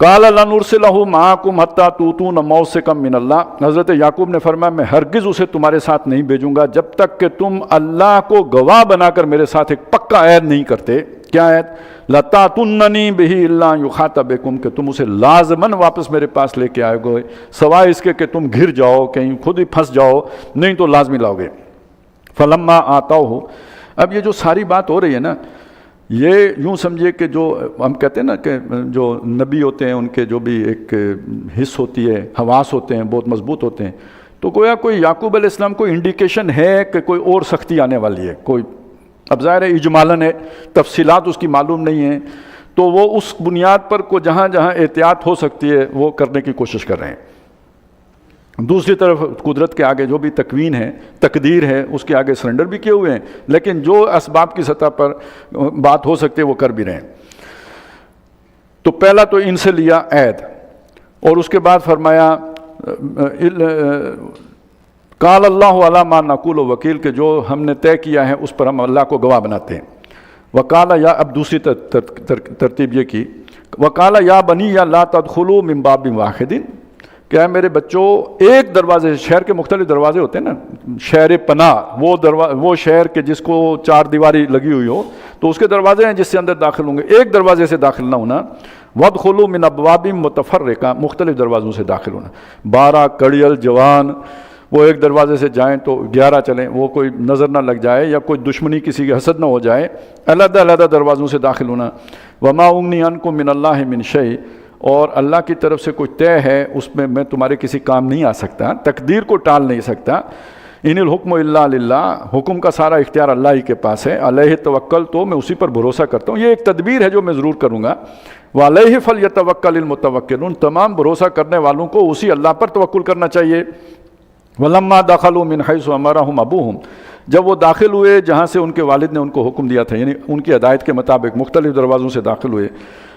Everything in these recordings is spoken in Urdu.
قال لن ارسلہ معکم حتی توتون موثقا من اللہ، حضرت یعقوب نے فرمایا میں ہرگز اسے تمہارے ساتھ نہیں بھیجوں گا جب تک کہ تم اللہ کو گواہ بنا کر میرے ساتھ ایک پکا عہد نہیں کرتے۔ کیا عہد؟ لتاتوننی بہ الا یخاط بکم، کہ تم اسے لازماً واپس میرے پاس لے کے آئے گے سوائے اس کے کہ تم گر جاؤ، کہیں خود ہی پھنس جاؤ، نہیں تو لازمی لاؤ گے۔ فلما آتاہ، اب یہ جو ساری بات ہو رہی ہے نا، یہ یوں سمجھیے کہ جو ہم کہتے ہیں نا کہ جو نبی ہوتے ہیں ان کے جو بھی ایک حس ہوتی ہے، حواس ہوتے ہیں، بہت مضبوط ہوتے ہیں، تو گویا کوئی یعقوب علیہ السلام کو انڈیکیشن ہے کہ کوئی اور سختی آنے والی ہے، کوئی اب ظاہر ہے اجمالاً ہے، تفصیلات اس کی معلوم نہیں ہیں، تو وہ اس بنیاد پر کو جہاں جہاں احتیاط ہو سکتی ہے وہ کرنے کی کوشش کر رہے ہیں۔ دوسری طرف قدرت کے آگے جو بھی تکوین ہے، تقدیر ہے، اس کے آگے سرنڈر بھی کیے ہوئے ہیں، لیکن جو اسباب کی سطح پر بات ہو سکتی ہے وہ کر بھی رہے ہیں۔ تو پہلا تو ان سے لیا عہد، اور اس کے بعد فرمایا قال اللہ علی ما نقول وکیل، کہ جو ہم نے طے کیا ہے اس پر ہم اللہ کو گواہ بناتے ہیں۔ وقال یا، اب دوسری ترتیب یہ کی، وقال یا بنی یا لا تدخلوا من باب واحد، کہ ہے میرے بچوں ایک دروازے سے، شہر کے مختلف دروازے ہوتے ہیں نا، شہر پناہ وہ شہر کے جس کو 4 دیواری لگی ہوئی ہو تو اس کے دروازے ہیں جس سے اندر داخل ہوں گے، ایک دروازے سے داخل نہ ہونا۔ وادخلوا من ابواب متفرقہ، مختلف دروازوں سے داخل ہونا، 12 کڑیل جوان وہ ایک دروازے سے جائیں تو 11 چلیں، وہ کوئی نظر نہ لگ جائے یا کوئی دشمنی کسی کی حسد نہ ہو جائے، علیحدہ علیحدہ دروازوں سے داخل ہونا۔ وما اغنی عنکم من اللہ من شیء، اور اللہ کی طرف سے کوئی طے ہے اس میں میں تمہارے کسی کام نہیں آ سکتا، تقدیر کو ٹال نہیں سکتا۔ ان الحکم الا للہ، حکم کا سارا اختیار اللہ ہی کے پاس ہے۔ علیہ توکل، تو میں اسی پر بھروسہ کرتا ہوں، یہ ایک تدبیر ہے جو میں ضرور کروں گا۔ وعلیہ فلیتوکل المتوکلون، تمام بھروسہ کرنے والوں کو اسی اللہ پر توکل کرنا چاہیے۔ ولما دخلوا من حیث امرهم ابوہم، جب وہ داخل ہوئے جہاں سے ان کے والد نے ان کو حکم دیا تھا، یعنی ان کی ہدایت کے مطابق مختلف دروازوں سے داخل ہوئے۔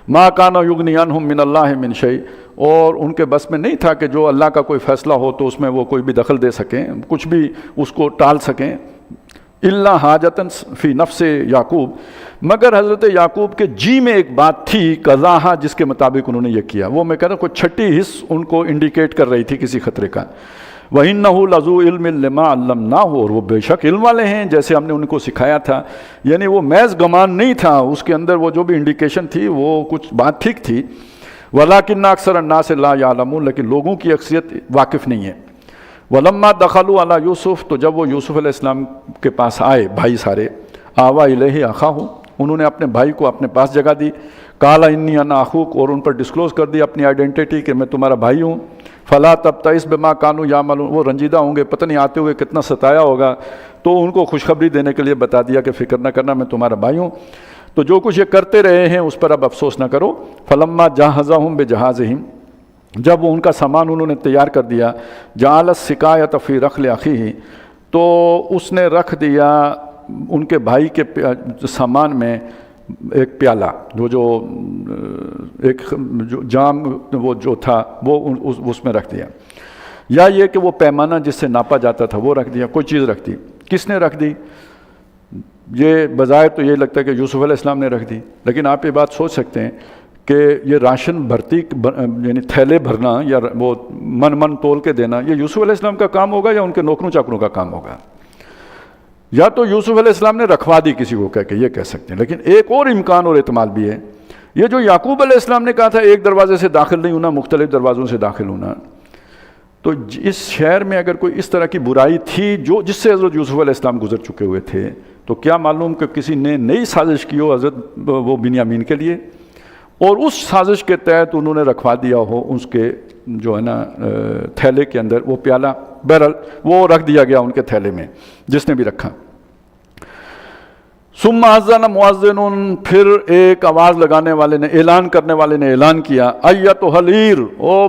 ما کان یغنی عنہم من اللہ من شیء، اور ان کے بس میں نہیں تھا کہ جو اللہ کا کوئی فیصلہ ہو تو اس میں وہ کوئی بھی دخل دے سکیں، کچھ بھی اس کو ٹال سکیں۔ الا حاجۃ فی نفس یعقوب، مگر حضرت یعقوب کے جی میں ایک بات تھی، قضاہا، جس کے مطابق انہوں نے یہ کیا، وہ میں کہہ رہا ہوں کوئی چھٹی حص ان کو انڈیکیٹ کر رہی تھی کسی خطرے کا۔ وَإِنَّهُ لَذُو عِلْمٍ لِمَا عَلَّمْنَاهُ، اور وہ بے شک علم والے ہیں جیسے ہم نے ان کو سکھایا تھا، یعنی وہ محض گمان نہیں تھا، اس کے اندر وہ جو بھی انڈیکیشن تھی وہ کچھ بات ٹھیک تھی۔ وَلَكِنَّ أَكْثَرَ النَّاسِ لَا يَعْلَمُونَ، لیکن لوگوں کی اکثریت واقف نہیں ہے۔ وَلَمَّا دَخَلُوا عَلَى يُوسُف، تو جب وہ یوسف علیہ السلام کے پاس آئے بھائی سارے، آوَا إِلَيْهِ أَخَاهُ، انہوں نے اپنے بھائی کو اپنے پاس جگہ دی۔ قَالَ إِنِّي أَنَا أَخُوكَ، اور ان پر ڈسکلوز کر دی اپنی آئیڈینٹی کہ میں تمہارا بھائی ہوں۔ فلا تبتئس بما كانوا يعملون، وہ رنجیدہ ہوں گے، پتہ نہیں آتے ہوئے کتنا ستایا ہوگا، تو ان کو خوشخبری دینے کے لیے بتا دیا کہ فکر نہ کرنا، میں تمہارا بھائی ہوں، تو جو کچھ یہ کرتے رہے ہیں اس پر اب افسوس نہ کرو۔ فلما جہزهم بجہازهم، جب وہ ان کا سامان انہوں نے تیار کر دیا، جعل السقایۃ فی رحل اخیہ، تو اس نے رکھ دیا ان کے بھائی کے سامان میں ایک پیالہ، جو ایک جام وہ جو تھا وہ اس میں رکھ دیا، یا یہ کہ وہ پیمانہ جس سے ناپا جاتا تھا وہ رکھ دیا، کوئی چیز رکھ دی۔ کس نے رکھ دی؟ یہ بظاہر تو یہ لگتا ہے کہ یوسف علیہ السلام نے رکھ دی، لیکن آپ یہ بات سوچ سکتے ہیں کہ یہ راشن بھرتی یعنی تھیلے بھرنا یا وہ من تول کے دینا، یہ یوسف علیہ السلام کا کام ہوگا یا ان کے نوکروں چاکروں کا کام ہوگا؟ یا تو یوسف علیہ السلام نے رکھوا دی کسی کو کہہ کے، یہ کہہ سکتے ہیں، لیکن ایک اور امکان اور احتمال بھی ہے، یہ جو یعقوب علیہ السلام نے کہا تھا ایک دروازے سے داخل نہیں ہونا، مختلف دروازوں سے داخل ہونا، تو اس شہر میں اگر کوئی اس طرح کی برائی تھی جس سے حضرت یوسف علیہ السلام گزر چکے ہوئے تھے، تو کیا معلوم کہ کسی نے نئی سازش کی ہو حضرت وہ بنیامین کے لیے، اور اس سازش کے تحت انہوں نے رکھوا دیا ہو اس کے جو ہے نا تھیلے کے اندر وہ پیالہ، بہرحال وہ رکھ دیا گیا ان کے تھیلے میں جس نے بھی رکھا۔ ثم اذن مؤذن، پھر ایک آواز لگانے والے نے، اعلان کرنے والے نے اعلان کیا، ایتھا العیر، او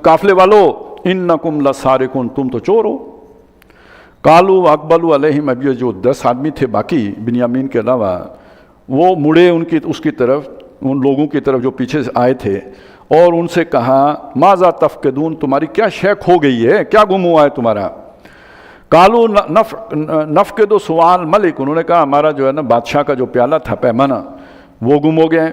قافلے والو، انکم لسارقون، تم تو چور ہو۔ قالوا واقبلوا علیہم، اب یہ جو 10 آدمی تھے باقی بنیامین کے علاوہ، وہ مڑے اس کی طرف، ان لوگوں کی طرف جو پیچھے سے آئے تھے، اور ان سے کہا ماذا تفقدون، تمہاری کیا شے کھو گئی ہے، کیا گم ہوا ہے تمہارا؟ قالوا نفقد سوال ملک، انہوں نے کہا ہمارا جو ہے نا بادشاہ کا جو پیالہ تھا، پیمانہ، وہ گم ہو گیا ہے۔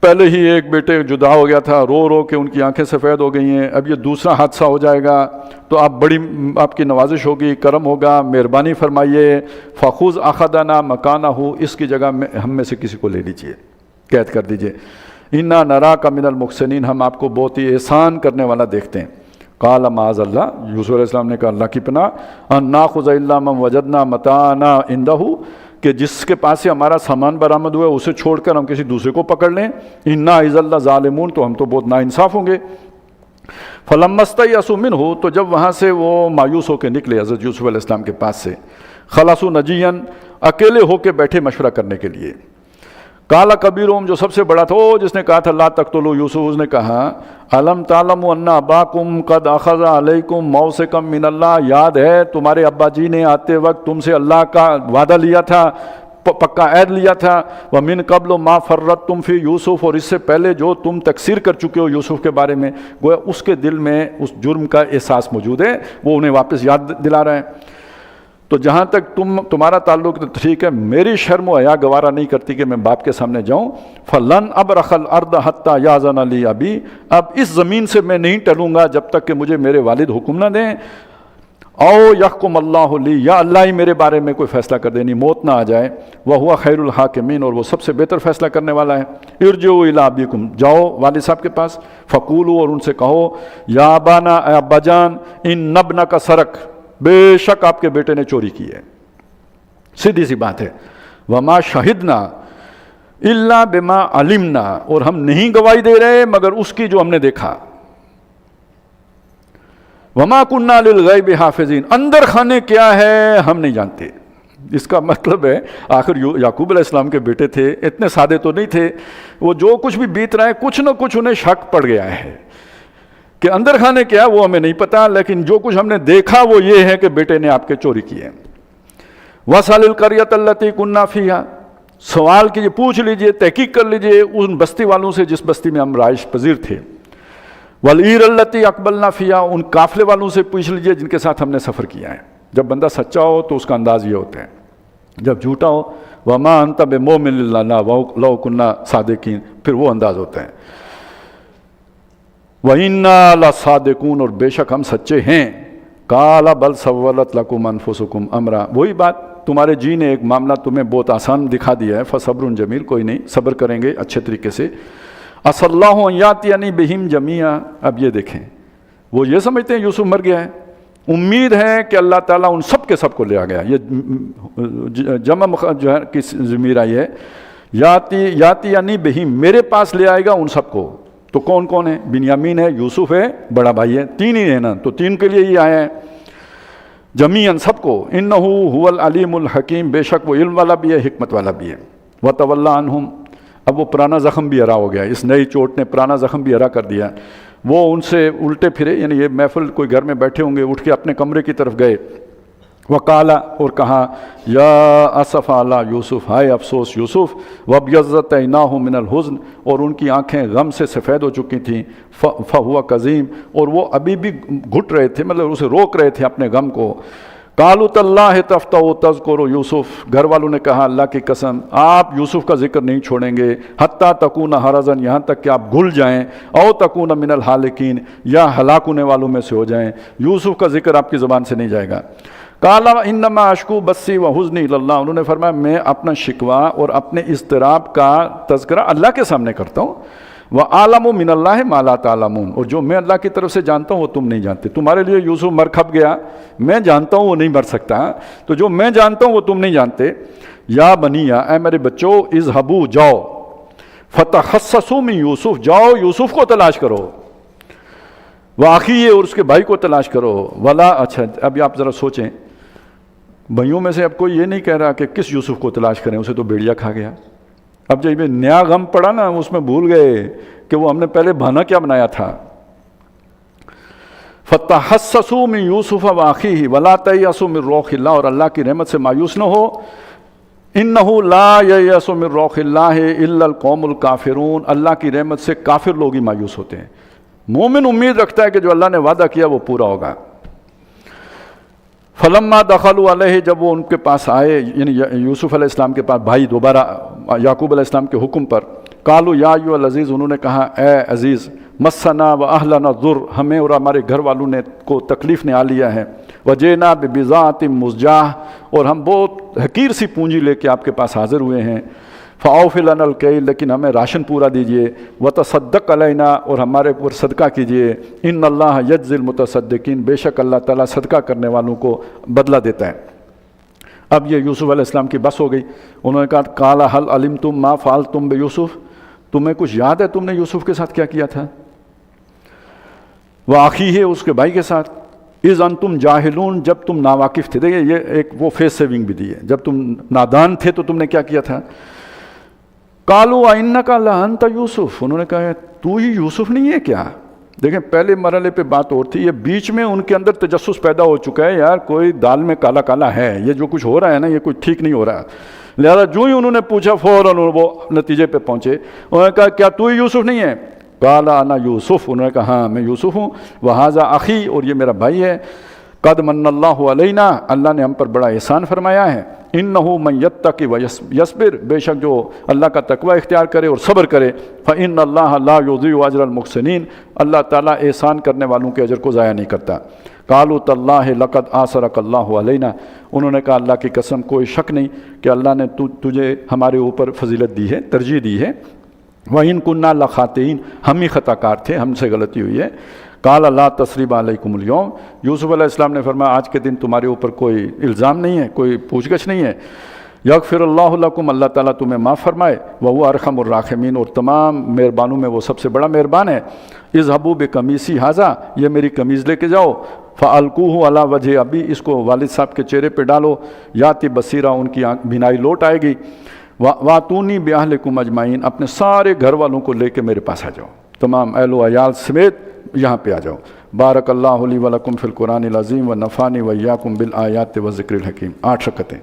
پہلے ہی ایک بیٹے جدا ہو گیا تھا، رو رو کے ان کی آنکھیں سفید ہو گئی ہیں، اب یہ دوسرا حادثہ ہو جائے گا تو آپ کی نوازش ہوگی، کرم ہوگا، مہربانی فرمائیے، فخذ اخذنا مکانہ، اس کی جگہ میں ہم میں سے کسی کو لے لیجئے، قید کر دیجئے، انا نراک من المحسنین، ہم آپ کو بہت ہی احسان کرنے والا دیکھتے ہیں۔ قال معاذ اللہ، یوسف علیہ السلام نے کہا اللہ کی پناہ، ان ناخذ الا من وجدنا متاعنا عنده، کہ جس کے پاس سے ہمارا سامان برآمد ہوا ہے اسے چھوڑ کر ہم کسی دوسرے کو پکڑ لیں، انا اذا لظالمون، تو ہم تو بہت ناانصاف ہوں گے۔ فلما استيئسوا منه، تو جب وہاں سے وہ مایوس ہو کے نکلے حضرت یوسف علیہ السلام کے پاس سے، خلصوا نجیا، اکیلے ہو کے بیٹھے مشورہ کرنے کے لیے۔ کالا کبیرہم، جو سب سے بڑا تھا، وہ جس نے کہا تھا لا تقتلوا یوسف، اس نے کہا الم تعلموا ان اباکم قد اخذ علیکم موثقا من اللہ، یاد ہے تمہارے ابا جی نے آتے وقت تم سے اللہ کا وعدہ لیا تھا، پکا عہد لیا تھا، ومن قبل ما فرطتم فی یوسف، اور اس سے پہلے جو تم تقصیر کر چکے ہو یوسف کے بارے میں، گویا اس کے دل میں اس جرم کا احساس موجود ہے، وہ انہیں واپس یاد دلا رہے ہیں۔ تو جہاں تک تمہارا تعلق تو ٹھیک ہے، میری شرم و حیا گوارا نہیں کرتی کہ میں باپ کے سامنے جاؤں، فلن ابرخ الارض حتی یاذن لی ابی، اب اس زمین سے میں نہیں ٹلوں گا جب تک کہ مجھے میرے والد حکم نہ دیں، او یحکم اللہ لی، یا اللہ ہی میرے بارے میں کوئی فیصلہ کر دینی، موت نہ آ جائے، وہو خیر الحاکمین، اور وہ سب سے بہتر فیصلہ کرنے والا ہے۔ ارجعوا الی ابیکم، جاؤ والد صاحب کے پاس، فقولوا، اور ان سے کہو، یا ابانا، اے ابا جان، ان ابنک سرق، بے شک آپ کے بیٹے نے چوری کی ہے، سیدھی سی بات ہے، وما شہدنا الا بما علمنا، اور ہم نہیں گواہی دے رہے مگر اس کی جو ہم نے دیکھا، وما کننا للغیب حافظین، اندر خانے کیا ہے ہم نہیں جانتے۔ اس کا مطلب ہے آخر یعقوب علیہ السلام کے بیٹے تھے، اتنے سادے تو نہیں تھے، وہ جو کچھ بھی بیت رہا ہے کچھ نہ کچھ انہیں شک پڑ گیا ہے کہ اندر خانے کیا وہ ہمیں نہیں پتا، لیکن جو کچھ ہم نے دیکھا وہ یہ ہے کہ بیٹے نے آپ کے چوری کی ہے۔ وَاسْأَلِ الْقَرْيَةَ الَّتِي كُنَّا فِيهَا، سوال کیجئے، پوچھ لیجئے، تحقیق کر لیجئے ان بستی والوں سے جس بستی میں ہم رہائش پذیر تھے۔ وَالْعِيرَ الَّتِي أَقْبَلْنَا فِيهَا، ان قافلے والوں سے پوچھ لیجئے جن کے ساتھ ہم نے سفر کیا ہے۔ جب بندہ سچا ہو تو اس کا انداز یہ ہوتا ہے، جب جھوٹا ہو وَمَا أَنْتَ بِمُؤْمِنٍ لَنَا وَلَوْ كُنَّا صَادِقِينَ، پھر وہ انداز ہوتا ہے۔ وَإِنَّا لَصَادِقُونَ، اور بے شک ہم سچے ہیں۔ قَالَ بَلْ سَوَّلَتْ لَكُمْ أَنفُسُكُمْ أَمْرًا، وہی بات، تمہارے جی نے ایک معاملہ تمہیں بہت آسان دکھا دیا ہے، فَصَبْرٌ جَمِيلٌ، کوئی نہیں، صبر کریں گے اچھے طریقے سے۔ عَسَى اللَّهُ أَن يَأْتِيَنِي بِهِمْ جَمِيعًا، اب یہ دیکھیں، وہ یہ سمجھتے ہیں یوسف مر گیا ہے، امید ہے کہ اللہ تعالیٰ ان سب کے سب کو لے آ گیا۔ یہ جمع جو ہے کس ضمیر آئی ہے، یاتی یعنی بہم، میرے پاس لے آئے گا ان سب کو۔ تو کون کون ہے؟ بنیامین ہے، یوسف ہے، بڑا بھائی ہے، تین ہی ہے نا، تو تین کے لیے ہی آیا ہے، جمیعاً سب کو۔ انہ هو العلیم الحکیم، بے شک وہ علم والا بھی ہے، حکمت والا بھی ہے۔ وتولی عنہم، اب وہ پرانا زخم بھی ہرا ہو گیا، اس نئی چوٹ نے پرانا زخم بھی ہرا کر دیا، وہ ان سے الٹے پھرے، یعنی یہ محفل کوئی گھر میں بیٹھے ہوں گے، اٹھ کے اپنے کمرے کی طرف گئے، وقالا، اور کہا، یا اسف علی یوسف، ہائے افسوس یوسف، وابیضت عیناہ من الحزن، اور ان کی آنکھیں غم سے سفید ہو چکی تھیں، فہو کظیم، اور وہ ابھی بھی گھٹ رہے تھے، مطلب اسے روک رہے تھے اپنے غم کو۔ قالوا تاللہ تفتح تذکر یوسف، گھر والوں نے کہا اللہ کی قسم آپ یوسف کا ذکر نہیں چھوڑیں گے، حتی تکون حرزن، یہاں تک کہ آپ گھل جائیں، او تکون من الحالکین، یا ہلاک ہونے والوں میں سے ہو جائیں، یوسف کا ذکر آپ کی زبان سے نہیں جائے گا۔ قال انما اشکو بثی وحزنی الی اللہ، انہوں نے فرمایا میں اپنا شکوہ اور اپنے اضطراب کا تذکرہ اللہ کے سامنے کرتا ہوں، وَأَعْلَمُ مِنَ اللَّهِ مَا لَا تَعْلَمُونَ، اور جو میں اللہ کی طرف سے جانتا ہوں وہ تم نہیں جانتے۔ تمہارے لیے یوسف مر کھپ گیا، میں جانتا ہوں وہ نہیں مر سکتا، تو جو میں جانتا ہوں وہ تم نہیں جانتے۔ یا بنیا، اے میرے بچوں، اذهبوا، جاؤ، فتحسسوا من یوسف، جاؤ یوسف کو تلاش کرو، وَأَخِيهِ، اور اس کے بھائی کو تلاش کرو، ولا، اچھا اب آپ ذرا سوچیں، بھائیوں میں سے اب کوئی یہ نہیں کہہ رہا کہ کس یوسف کو تلاش کریں، اسے تو بھیڑیا کھا گیا۔ اب جب نیا غم پڑا نا، اس میں بھول گئے کہ وہ ہم نے پہلے بہانہ کیا بنایا تھا۔ فتحسسوا من یوسف واخیہ ولا تیأسوا من روح اللہ، اور اللہ کی رحمت سے مایوس نہ ہو، انہ لا ییأس من روح اللہ الا القوم الکافرون، اللہ کی رحمت سے کافر لوگ ہی مایوس ہوتے ہیں، مومن امید رکھتا ہے کہ جو اللہ نے وعدہ کیا وہ پورا ہوگا۔ فلما دخلوا علیہ، جب وہ ان کے پاس آئے، یعنی یوسف علیہ السلام کے پاس، بھائی دوبارہ یعقوب علیہ السلام کے حکم پر، قالوا یا ایھا العزیز، انہوں نے کہا اے عزیز، مسنا و اہلنا ضر، ہمیں اور ہمارے گھر والوں نے کو تکلیف نے آ لیا ہے، وجئنا ببضاعۃ مزجاہ، اور ہم بہت حقیر سی پونجی لے کے آپ کے پاس حاضر ہوئے ہیں، فاوف لنا الکیل، لیکن ہمیں راشن پورا دیجئے، وتصدق علینا، اور ہمارے اوپر صدقہ کیجئے، ان اللہ یجزی المتصدقین، بے شک اللہ تعالیٰ صدقہ کرنے والوں کو بدلہ دیتا ہے۔ اب یہ یوسف علیہ السلام کی بس ہو گئی، انہوں نے کہا قال هل علمتم ما فعلتم بیوسف، تمہیں کچھ یاد ہے تم نے یوسف کے ساتھ کیا کیا تھا؟ وَأَخِيهِ، اس کے بھائی کے ساتھ، اذ انتم جاہلون، جب تم ناواقف تھے۔ دیکھیں یہ ایک وہ فیس سیونگ بھی دی ہے، جب تم نادان تھے تو تم نے کیا کیا تھا؟ قالوا اِنَّكَ لَأَنْتَ یوسف، انہوں نے کہا تو ہی یوسف نہیں ہے کیا؟ دیکھیں پہلے مرحلے پہ بات اور تھی، یہ بیچ میں ان کے اندر تجسس پیدا ہو چکا ہے، یار کوئی دال میں کالا کالا ہے، یہ جو کچھ ہو رہا ہے نا یہ کچھ ٹھیک نہیں ہو رہا، لہذا جو ہی انہوں نے پوچھا فوراً وہ نتیجے پہ پہنچے، انہوں نے کہا کیا تو ہی یوسف نہیں ہے؟ قال انا یوسف، انہوں نے کہا ہاں میں یوسف ہوں، وہذا اخی، اور یہ میرا بھائی ہے، قد من اللہ علینا، اللہ نے ہم پر بڑا احسان فرمایا ہے، انہ من یتقی ویصبر، بے شک جو اللہ کا تقوی اختیار کرے اور صبر کرے، فإن اللہ لا یضیع اجر المحسنین، اللہ تعالیٰ احسان کرنے والوں کے اجر کو ضائع نہیں کرتا۔ قالوا تاللہ لقد آثرک اللہ علینا، انہوں نے کہا اللہ کی قسم کوئی شک نہیں کہ اللہ نے تجھے ہمارے اوپر فضیلت دی ہے، ترجیح دی ہے، وَإِن كُنَّا لَخَاطِئِينَ، ہم ہی خطا کار تھے، ہم سے غلطی ہوئی ہے۔ قال لا تثریب علیکم اليوم، یوسف علیہ السلام نے فرمایا آج کے دن تمہارے اوپر کوئی الزام نہیں ہے، کوئی پوچھ گچھ نہیں ہے، یغفر اللہ لکم، اللہ تعالیٰ تمہیں معاف فرمائے، وہو ارحم الراحمین، اور تمام مہربانوں میں وہ سب سے بڑا مہربان ہے۔ اذهبوا بقمیصی ھذا، یہ میری قمیض لے کے جاؤ، فالقوہ علی وجہ ابی، اس کو والد صاحب کے چہرے پہ ڈالو، یاتی بصیرہ، ان کی بینائی لوٹ آئے گی، واتونی باہلکم اجمعین، اپنے سارے گھر والوں کو لے کے میرے پاس آ جاؤ، تمام اہل و عیال سمیت یہاں پہ آ جاؤ۔ بارک اللہ لی ولکم فی القرآن العظیم ونفعنی وایاکم بالآیات والذکر الحکیم۔ 8 رکعتیں۔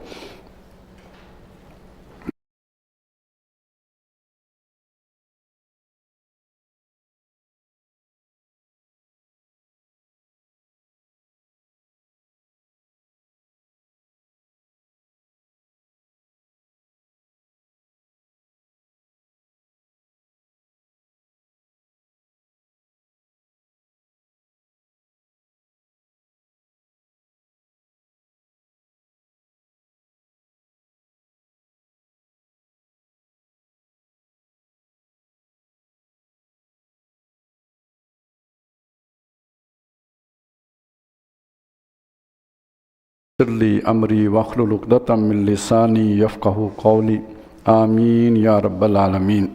یسر لی امری واحلل عقدۃ من لسانی یفقہوا قولی، آمین یا رب العالمین۔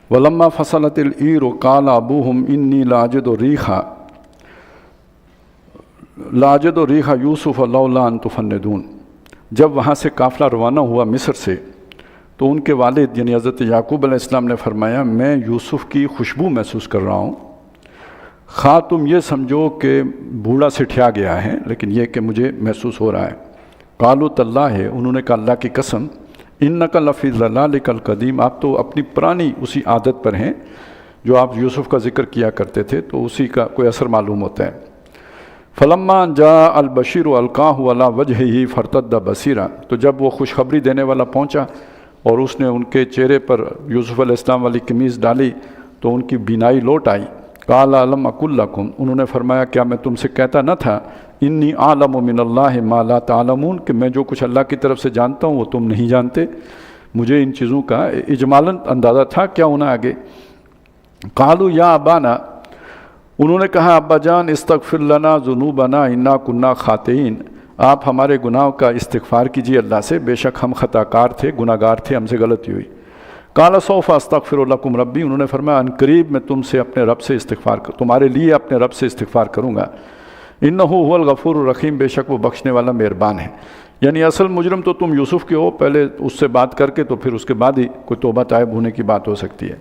ولما فصلت العیر قال ابوہم انی لاجد ریح یوسف لولا ان تفندون، جب وہاں سے قافلہ روانہ ہوا مصر سے تو ان کے والد یعنی حضرت یعقوب علیہ السلام نے فرمایا میں یوسف کی خوشبو محسوس کر رہا ہوں، خواہ تم یہ سمجھو کہ بوڑھا سٹھیا گیا ہے، لیکن یہ کہ مجھے محسوس ہو رہا ہے۔ قالوا تاللہ، انہوں نے کہا اللہ کی قسم، انک لفی ضلالک القدیم، آپ تو اپنی پرانی اسی عادت پر ہیں جو آپ یوسف کا ذکر کیا کرتے تھے، تو اسی کا کوئی اثر معلوم ہوتا ہے۔ فلما جاء البشیر القاہ علی وجہہ فارتد بصیرا، تو جب وہ خوشخبری دینے والا پہنچا اور اس نے ان کے چہرے پر یوسف علیہ السلام والی قمیض ڈالی تو ان کی بینائی لوٹ آئی۔ قال الم اقل لکم، انہوں نے فرمایا کیا میں تم سے کہتا نہ تھا انی اعلم من اللہ ما لا تعلمون، کہ میں جو کچھ اللہ کی طرف سے جانتا ہوں وہ تم نہیں جانتے، مجھے ان چیزوں کا اجمالاً اندازہ تھا، کیا ہونا آگے۔ قالوا یا ابانا، انہوں نے کہا ابا جان استغفر لنا ذنوبنا انا کنا خاطئین، آپ ہمارے گناہوں کا استغفار کیجیے اللہ سے، بے شک ہم خطا کار تھے، گناہ گار تھے، ہم سے غلطی ہوئی۔ قال سوف استغفر لکم ربی، انہوں نے فرمایا ان قریب میں تم سے اپنے رب سے استغفار تمہارے لیے اپنے رب سے استغفار کروں گا، انہ هو الغفور الرحیم، بے شک وہ بخشنے والا مہربان ہے۔ یعنی اصل مجرم تو تم یوسف کے ہو، پہلے اس سے بات کر کے تو پھر اس کے بعد ہی کوئی توبہ طائب ہونے کی بات ہو سکتی ہے۔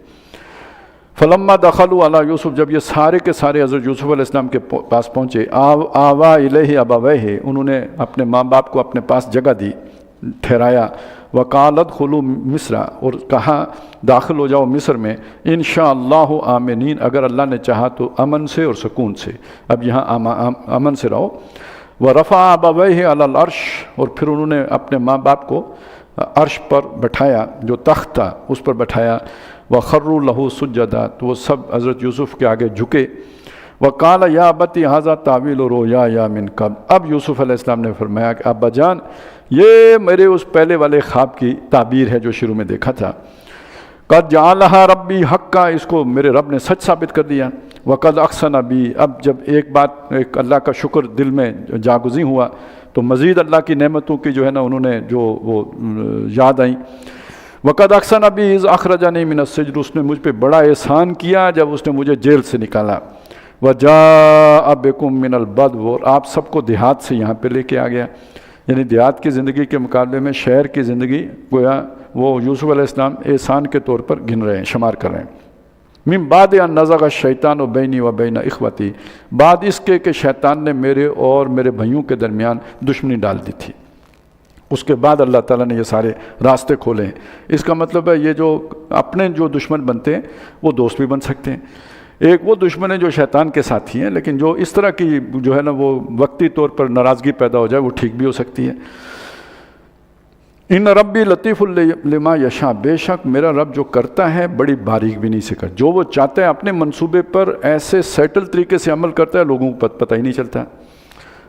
فلما دخلوا علی یوسف، جب یہ سارے کے سارے حضرت یوسف علیہ السلام کے پاس پہنچے، آوا الیہ ابویہ، انہوں نے اپنے ماں باپ کو اپنے پاس جگہ دی، ٹھہرایا۔ وقال ادخلوا مصر، اور کہا داخل ہو جاؤ مصر میں، انشاءاللہ آمنین، اگر اللہ نے چاہا تو امن سے اور سکون سے، اب یہاں امن سے رہو۔ ورفع ابویہ علی العرش، اور پھر انہوں نے اپنے ماں باپ کو عرش پر بٹھایا، جو تخت تھا اس پر بٹھایا، وخروا لہ سجدا، تو وہ سب حضرت یوسف کے آگے جھکے، وقال یا ابتی ھذا تاویل رؤیایا من قبل، اب یوسف علیہ السلام نے فرمایا کہ ابا جان یہ میرے اس پہلے والے خواب کی تعبیر ہے جو شروع میں دیکھا تھا، قد جعلھا ربی حقا، اس کو میرے رب نے سچ ثابت کر دیا، وقد احسن بی، اب جب ایک اللہ کا شکر دل میں جاگزیں ہوا تو مزید اللہ کی نعمتوں کی جو ہے نا انہوں نے جو وہ یاد آئیں، وقد احسن بی اذ اخرجنی من السجن، اس نے مجھ پہ بڑا احسان کیا جب اس نے مجھے جیل سے نکالا، وجاء بکم من البدو، اور آپ سب کو دیہات سے یہاں پہ لے کے آ گیا، یعنی دیہات کی زندگی کے مقابلے میں شہر کی زندگی گویا وہ یوسف علیہ السلام احسان کے طور پر گن رہے ہیں، شمار کر رہے ہیں، من بعد ان نزغ الشیطان بینی و بین اخوتی، بعد اس کے کہ شیطان نے میرے اور میرے بھائیوں کے درمیان دشمنی ڈال دی تھی، اس کے بعد اللہ تعالیٰ نے یہ سارے راستے کھولے ہیں۔ اس کا مطلب ہے یہ جو اپنے جو دشمن بنتے ہیں وہ دوست بھی بن سکتے ہیں، ایک وہ دشمن ہے جو شیطان کے ساتھی ہیں، لیکن جو اس طرح کی جو ہے نا وہ وقتی طور پر ناراضگی پیدا ہو جائے وہ ٹھیک بھی ہو سکتی ہے۔ ان ربی لطیف لما یشاء، بے شک میرا رب جو کرتا ہے بڑی باریک بینی سے کر، جو وہ چاہتا ہے اپنے منصوبے پر ایسے سیٹل طریقے سے عمل کرتا ہے لوگوں کو پتہ ہی نہیں چلتا۔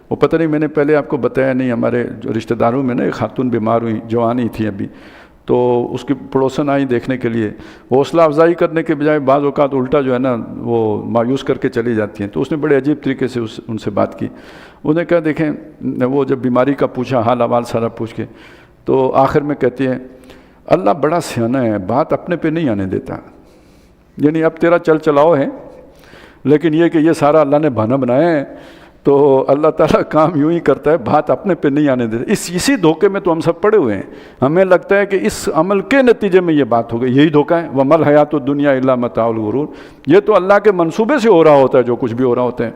وہ پتہ نہیں، میں نے پہلے آپ کو بتایا نہیں، ہمارے رشتہ داروں میں نا ایک خاتون بیمار ہوئی، جوان ہی تھی ابھی، تو اس کی پڑوسن آئی دیکھنے کے لیے، وہ حوصلہ افزائی کرنے کے بجائے بعض اوقات الٹا جو ہے نا وہ مایوس کر کے چلی جاتی ہیں، تو اس نے بڑے عجیب طریقے سے ان سے بات کی، انہوں نے کہا دیکھیں، وہ جب بیماری کا پوچھا، حال احوال سارا پوچھ کے، تو آخر میں کہتی ہے اللہ بڑا سیانا ہے، بات اپنے پہ نہیں آنے دیتا، یعنی اب تیرا چل چلاؤ ہے، لیکن یہ کہ یہ سارا اللہ نے بہانہ بنایا ہے، تو اللہ تعالیٰ کام یوں ہی کرتا ہے، بات اپنے پہ نہیں آنے دیتا۔ اسی دھوکے میں تو ہم سب پڑے ہوئے ہیں، ہمیں لگتا ہے کہ اس عمل کے نتیجے میں یہ بات ہو گئی، یہی دھوکہ ہے، وَمَا الْحَيَاةُ الدُّنْيَا إِلَّا مَتَاعُ الْغُرُورِ، یہ تو اللہ کے منصوبے سے ہو رہا ہوتا ہے جو کچھ بھی ہو رہا ہوتا ہے۔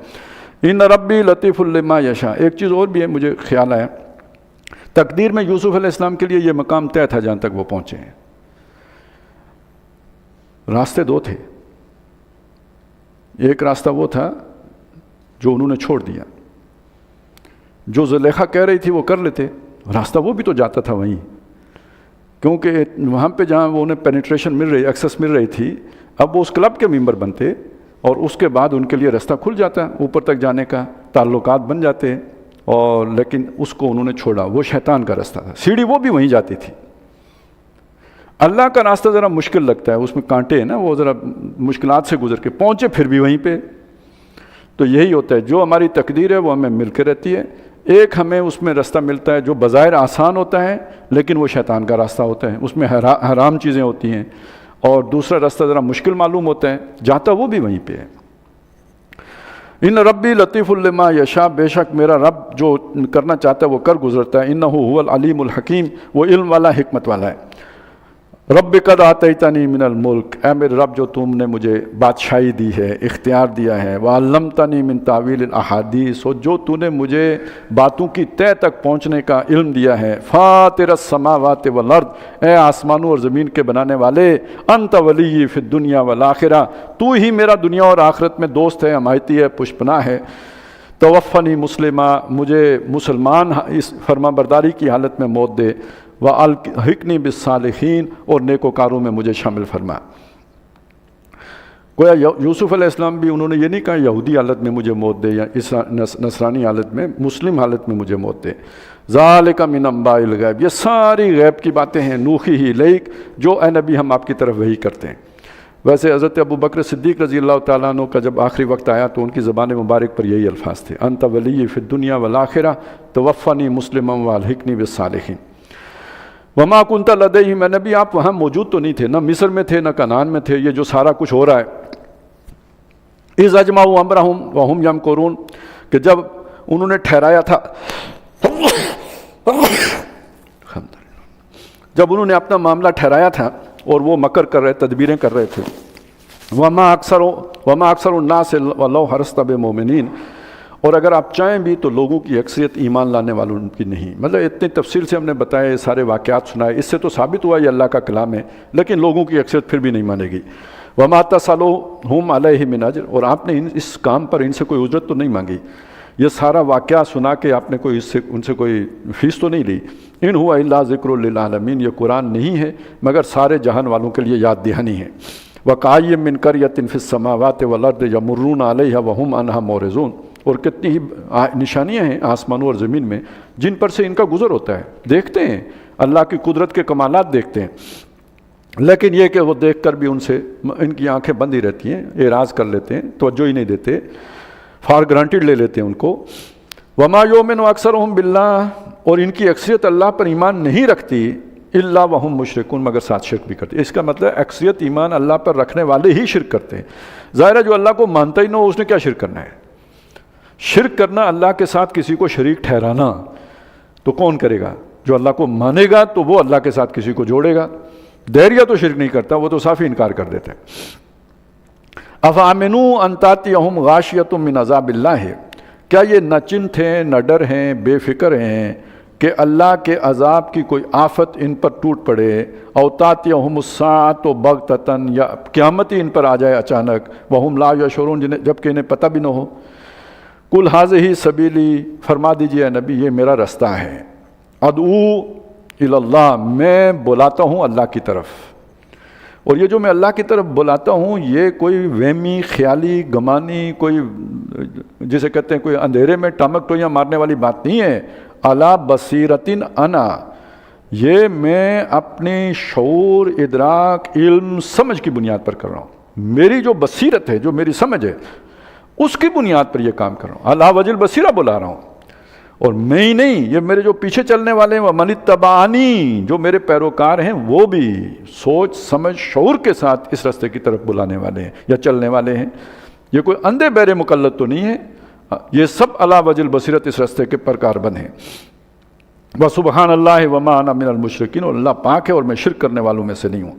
ان ربی لطیف لما یشاء، ایک چیز اور بھی ہے مجھے خیال آیا، تقدیر میں یوسف علیہ السلام کے لیے یہ مقام طے تھا جہاں تک وہ پہنچے ہیں، راستے دو تھے، ایک راستہ وہ تھا جو انہوں نے چھوڑ دیا، جو زلیخا کہہ رہی تھی وہ کر لیتے، راستہ وہ بھی تو جاتا تھا وہیں، کیونکہ وہاں پہ جہاں وہ انہیں پینیٹریشن مل رہی، ایکسس مل رہی تھی، اب وہ اس کلب کے ممبر بنتے اور اس کے بعد ان کے لیے راستہ کھل جاتا اوپر تک جانے کا، تعلقات بن جاتے، اور لیکن اس کو انہوں نے چھوڑا، وہ شیطان کا راستہ تھا، سیڑھی وہ بھی وہیں جاتی تھی۔ اللہ کا راستہ ذرا مشکل لگتا ہے، اس میں کانٹے ہیں نا، وہ ذرا مشکلات سے گزر کے پہنچے پھر بھی وہیں پہ، تو یہی ہوتا ہے جو ہماری تقدیر ہے وہ ہمیں مل کے رہتی ہے، ایک ہمیں اس میں راستہ ملتا ہے جو بظاہر آسان ہوتا ہے لیکن وہ شیطان کا راستہ ہوتا ہے، اس میں حرام چیزیں ہوتی ہیں، اور دوسرا راستہ ذرا مشکل معلوم ہوتا ہے، جاتا وہ بھی وہیں پہ ہے۔ ان ربی لطیف لما یشاء، بے شک میرا رب جو کرنا چاہتا ہے وہ کر گزرتا ہے، انہ هو العلیم الحکیم، وہ علم والا حکمت والا ہے۔ رب قد آتیتنی من الملک، اے میرے رب جو تم نے مجھے بادشاہی دی ہے، اختیار دیا ہے، وعلمتنی من تاویل الاحادیث، اور جو تو نے مجھے باتوں کی تہ تک پہنچنے کا علم دیا ہے، فاطر السماوات والارض، اے آسمانوں اور زمین کے بنانے والے، انت ولی فی الدنیا والآخرہ، تو ہی میرا دنیا اور آخرت میں دوست ہے، حمایتی ہے، پشپناہ ہے، توفنی مسلمہ، مجھے مسلمان اس فرما برداری کی حالت میں موت دے، وَأَلْحِقْنِي بِالصَّالِحِينَ، اور نیکوکاروں میں مجھے شامل فرما۔ گویا یوسف علیہ السلام بھی انہوں نے یہ نہیں کہا یہودی حالت میں مجھے موت دے یا اس نصرانی حالت میں، مسلم حالت میں مجھے موت دے۔ ذَلِكَ مِنْ أَنْبَاءِ الْغَيْبِ، یہ ساری غیب کی باتیں ہیں، نُوحِیہِ إِلَيْكَ، جو اے نبی ہم آپ کی طرف وحی کرتے ہیں۔ ویسے حضرت ابو بکر صدیق رضی اللہ تعالیٰ عنہ کا جب آخری وقت آیا تو ان کی زبان مبارک پر یہی الفاظ تھے، انت ولی فی الدنیا والآخرہ توفنی مسلما والحقنی بالصالحین۔ وما کنت لدیہم، میں نبی آپ وہاں موجود تو نہیں تھے، نہ مصر میں تھے نہ کنعان میں تھے، یہ جو سارا کچھ ہو رہا ہے۔ اذ اجمعوا امرہم وہم یمکرون، کہ جب انہوں نے ٹھہرایا تھا، جب انہوں نے اپنا معاملہ ٹھہرایا تھا اور وہ مکر کر رہے، تدبیریں کر رہے تھے، وما اکثر الناس ولو حرصت بمؤمنین، اور اگر آپ چاہیں بھی تو لوگوں کی اکثریت ایمان لانے والوں کی نہیں۔ مطلب اتنی تفصیل سے ہم نے بتایا، یہ سارے واقعات سنائے، اس سے تو ثابت ہوا یہ اللہ کا کلام ہے، لیکن لوگوں کی اکثریت پھر بھی نہیں مانے گی۔ وما تسألوہم علیہ من اجر، اور آپ نے اس کام پر ان سے کوئی اجرت تو نہیں مانگی، یہ سارا واقعہ سنا کے آپ نے کوئی ان سے کوئی فیس تو نہیں لی. ان ہوا الا ذکر للعالمین، یہ قرآن نہیں ہے مگر سارے جہان والوں کے لیے یاد دہانی ہے. وَقَأَيٍّ مِّن قَرْيَةٍ فِي السَّمَاوَاتِ وَالْأَرْضِ يَمُرُّونَ عَلَيْهَا وَهُمْ عَنْهَا مُعْرِضُونَ. اور کتنی ہی نشانیاں ہیں آسمانوں اور زمین میں جن پر سے ان کا گزر ہوتا ہے. دیکھتے ہیں اللہ کی قدرت کے کمالات دیکھتے ہیں، لیکن یہ کہ وہ دیکھ کر بھی ان سے ان کی آنکھیں بند ہی رہتی ہیں، اعراض کر لیتے ہیں، توجہ ہی نہیں دیتے، فار گرانٹیڈ لے لیتے ہیں ان کو. وما یؤمن اکثرهم باللہ، اور ان کی اکثریت اللہ پر ایمان نہیں رکھتی، الا وهم مشرکون، مگر ساتھ شرک بھی کرتے. اس کا مطلب اکثریت ایمان اللہ پر رکھنے والے ہی شرک کرتے ہیں. ظاہر ہے جو اللہ کو مانتا ہی نہ ہو اس نے کیا شرک کرنا ہے؟ شرک کرنا اللہ کے ساتھ کسی کو شریک ٹھہرانا تو کون کرے گا؟ جو اللہ کو مانے گا تو وہ اللہ کے ساتھ کسی کو جوڑے گا. دہریہ تو شرک نہیں کرتا، وہ تو صافی انکار کر دیتا ہے. افامنوا ان تاتیہم غاشیۃ من عذاب اللہ، کیا یہ نہ چنت ہیں نہ ڈر ہیں، بے فکر ہیں کہ اللہ کے عذاب کی کوئی آفت ان پر ٹوٹ پڑے. او تاتیہم الساعۃ بغتۃ، یا قیامت ہی ان پر آ جائے اچانک. وہم لا یشعرون، جبکہ انہیں پتہ بھی نہ ہو. قل ھذہ سبیلی، فرما دیجیے اے نبی یہ میرا رستہ ہے. ادعو الی اللہ، میں بلاتا ہوں اللہ کی طرف. اور یہ جو میں اللہ کی طرف بلاتا ہوں یہ کوئی وہمی خیالی گمانی، کوئی جسے کہتے ہیں کوئی اندھیرے میں ٹامک ٹوئیاں مارنے والی بات نہیں ہے. علی بصیرۃ انا، یہ میں اپنی شعور، ادراک، علم، سمجھ کی بنیاد پر کر رہا ہوں. میری جو بصیرت ہے، جو میری سمجھ ہے، اس کی بنیاد پر یہ کام کر رہا ہوں. علی وجہ البصیرہ بلا رہا ہوں. اور میں ہی نہیں، یہ میرے جو پیچھے چلنے والے ہیں، وَمَنِ اتَّبَعَنِی، جو میرے پیروکار ہیں وہ بھی سوچ سمجھ شعور کے ساتھ اس راستے کی طرف بلانے والے ہیں یا چلنے والے ہیں. یہ کوئی اندھے بہرے مقلد تو نہیں ہے، یہ سب علی وجہ البصیرت اس راستے کے پر کاربند ہیں. وَسُبْحَانَ اللَّهِ وَمَا أَنَا مِنَ الْمُشْرِكِينَ، اور اللہ پاک ہے اور میں شرک کرنے والوں میں سے نہیں ہوں.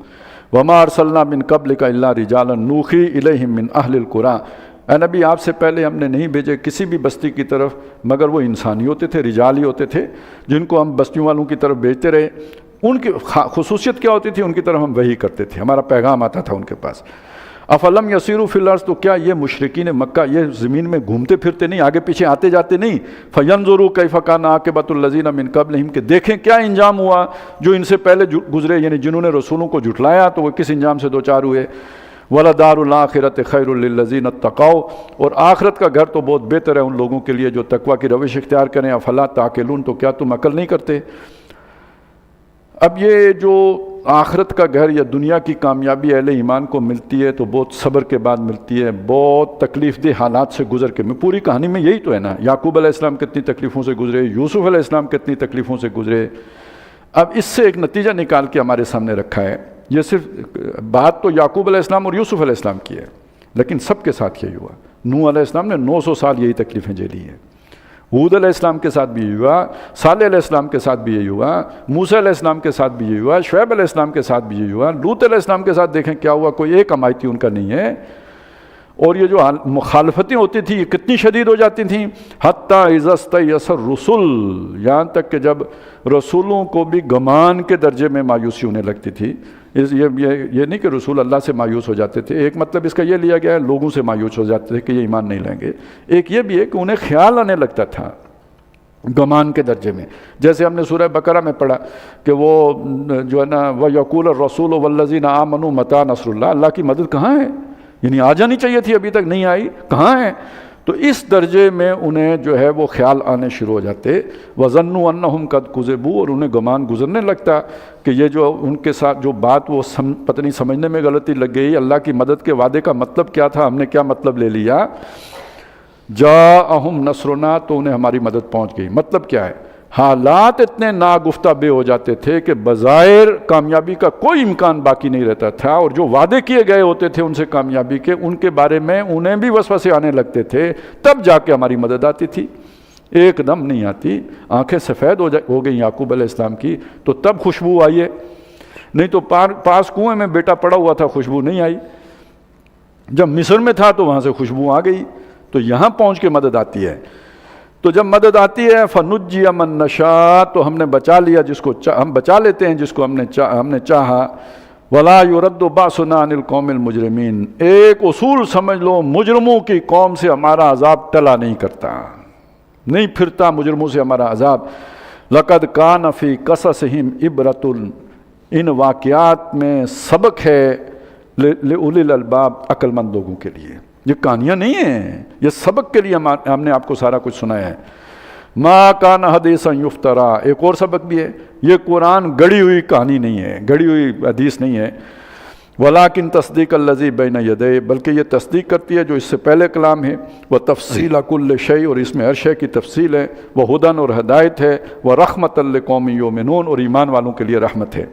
وَمَا أَرْسَلْنَا مِن قَبْلِكَ إِلَّا رِجَالًا نُوحِي إِلَيْهِم مِّنْ أَهْلِ الْقُرَىٰ، اے نبی آپ سے پہلے ہم نے نہیں بھیجے کسی بھی بستی کی طرف مگر وہ انسانی ہوتے تھے، رجال ہی ہوتے تھے جن کو ہم بستیوں والوں کی طرف بھیجتے رہے. ان کی خصوصیت کیا ہوتی تھی؟ ان کی طرف ہم وحی کرتے تھے، ہمارا پیغام آتا تھا ان کے پاس. افلم یسیروا فی الارض، تو کیا یہ مشرکین مکہ یہ زمین میں گھومتے پھرتے نہیں، آگے پیچھے آتے جاتے نہیں؟ فینظروا کیف کان عاقبۃ الذین من قبلہم، کہ دیکھیں کیا انجام ہوا جو ان سے پہلے گزرے، یعنی جنہوں نے رسولوں کو جھٹلایا تو وہ کس انجام سے دوچار ہوئے. وَلَدَارُ الْآخِرَةِ خَيْرٌ لِلَّذِينَ اتَّقَوْا، اور آخرت کا گھر تو بہت بہتر ہے ان لوگوں کے لیے جو تقویٰ کی روش اختیار کریں. افلا تعقلون، تو کیا تم عقل نہیں کرتے؟ اب یہ جو آخرت کا گھر یا دنیا کی کامیابی اہل ایمان کو ملتی ہے تو بہت صبر کے بعد ملتی ہے، بہت تکلیف دہ حالات سے گزر کے. میں پوری کہانی میں یہی تو ہے نا، یعقوب علیہ السلام کتنی تکلیفوں سے گزرے، یوسف علیہ السلام کتنی تکلیفوں سے گزرے. اب اس سے ایک نتیجہ نکال کے ہمارے سامنے رکھا ہے. یہ صرف بات تو یعقوب علیہ السلام اور یوسف علیہ السلام کی ہے، لیکن سب کے ساتھ یہی ہوا. نوح علیہ السلام نے 900 سال یہی تکلیفیں جھیلی ہیں. ہود علیہ السلام کے ساتھ بھی یہی ہوا، صالح علیہ السلام کے ساتھ بھی یہی ہوا، موسیٰ علیہ السلام کے ساتھ بھی یہی ہوا، شعیب علیہ السلام کے ساتھ بھی یہی ہوا، لوط علیہ السلام کے ساتھ دیکھیں کیا ہوا، کوئی ایک امایتی ان کا نہیں ہے. اور یہ جو مخالفتیں ہوتی تھیں یہ کتنی شدید ہو جاتی تھیں. حتیٰ اذا استیأس الرسل، یہاں تک کہ جب رسولوں کو بھی گمان کے درجے میں مایوسی ہونے لگتی تھی. یہ نہیں کہ رسول اللہ سے مایوس ہو جاتے تھے، ایک مطلب اس کا یہ لیا گیا ہے لوگوں سے مایوس ہو جاتے تھے کہ یہ ایمان نہیں لیں گے. ایک یہ بھی ہے کہ انہیں خیال آنے لگتا تھا گمان کے درجے میں، جیسے ہم نے سورہ بقرہ میں پڑھا کہ وہ جو ہے نا وَيَقُولُ الرَّسُولُ وَالَّذِينَ آمَنُوا مَتَىٰ نَصْرُ اللَّهِ، اللہ کی مدد کہاں ہے؟ یعنی آ جانی چاہیے تھی، ابھی تک نہیں آئی، کہاں ہے؟ تو اس درجے میں انہیں جو ہے وہ خیال آنے شروع ہو جاتے. وَظَنُّوا أَنَّهُمْ قَدْ كُذِبُوا، اور انہیں گمان گزرنے لگتا کہ یہ جو ان کے ساتھ جو بات وہ پتہ نہیں سمجھنے میں غلطی لگ گئی، اللہ کی مدد کے وعدے کا مطلب کیا تھا، ہم نے کیا مطلب لے لیا. جاءہم نصرنا، تو انہیں ہماری مدد پہنچ گئی. مطلب کیا ہے؟ حالات اتنے ناگفتہ بے ہو جاتے تھے کہ بظاہر کامیابی کا کوئی امکان باقی نہیں رہتا تھا، اور جو وعدے کیے گئے ہوتے تھے ان سے کامیابی کے، ان کے بارے میں انہیں بھی وسوسے آنے لگتے تھے. تب جا کے ہماری مدد آتی تھی، ایک دم نہیں آتی. آنکھیں سفید ہو گئیں یعقوب علیہ السلام کی تو تب خوشبو آئی ہے، نہیں تو پاس کنویں میں بیٹا پڑا ہوا تھا خوشبو نہیں آئی. جب مصر میں تھا تو وہاں سے خوشبو آ گئی، تو یہاں پہنچ کے مدد آتی ہے. تو جب مدد آتی ہے فنجی من نشاء، تو ہم نے بچا لیا جس کو ہم بچا لیتے ہیں جس کو ہم نے چاہا. ولا يرد باسنا عن القوم المجرمین، ایک اصول سمجھ لو، مجرموں کی قوم سے ہمارا عذاب ٹلا نہیں کرتا. نہیں پھرتا مجرموں سے ہمارا عذاب۔ لقد کان فی قصصہم عبرۃ، ان واقعات میں سبق ہے لأولی الالباب، عقل مند لوگوں کے لیے۔ یہ کہانیاں نہیں ہیں، یہ سبق کے لیے ہم نے آپ کو سارا کچھ سنایا ہے۔ ما کان حدیثا یفترا، ایک اور سبق بھی ہے، یہ قرآن گڑی ہوئی کہانی نہیں ہے، گڑی ہوئی حدیث نہیں ہے۔ ولیکن تصدیق الذی بین یدیہ، بلکہ یہ تصدیق کرتی ہے جو اس سے پہلے کلام ہے۔ وہ تفصیل کل شیء، اور اس میں ہر شے کی تفصیل ہے۔ وہ ہدن، اور ہدایت ہے۔ وہ رحمۃ لقوم یؤمنون، اور ایمان والوں کے لیے رحمت ہے۔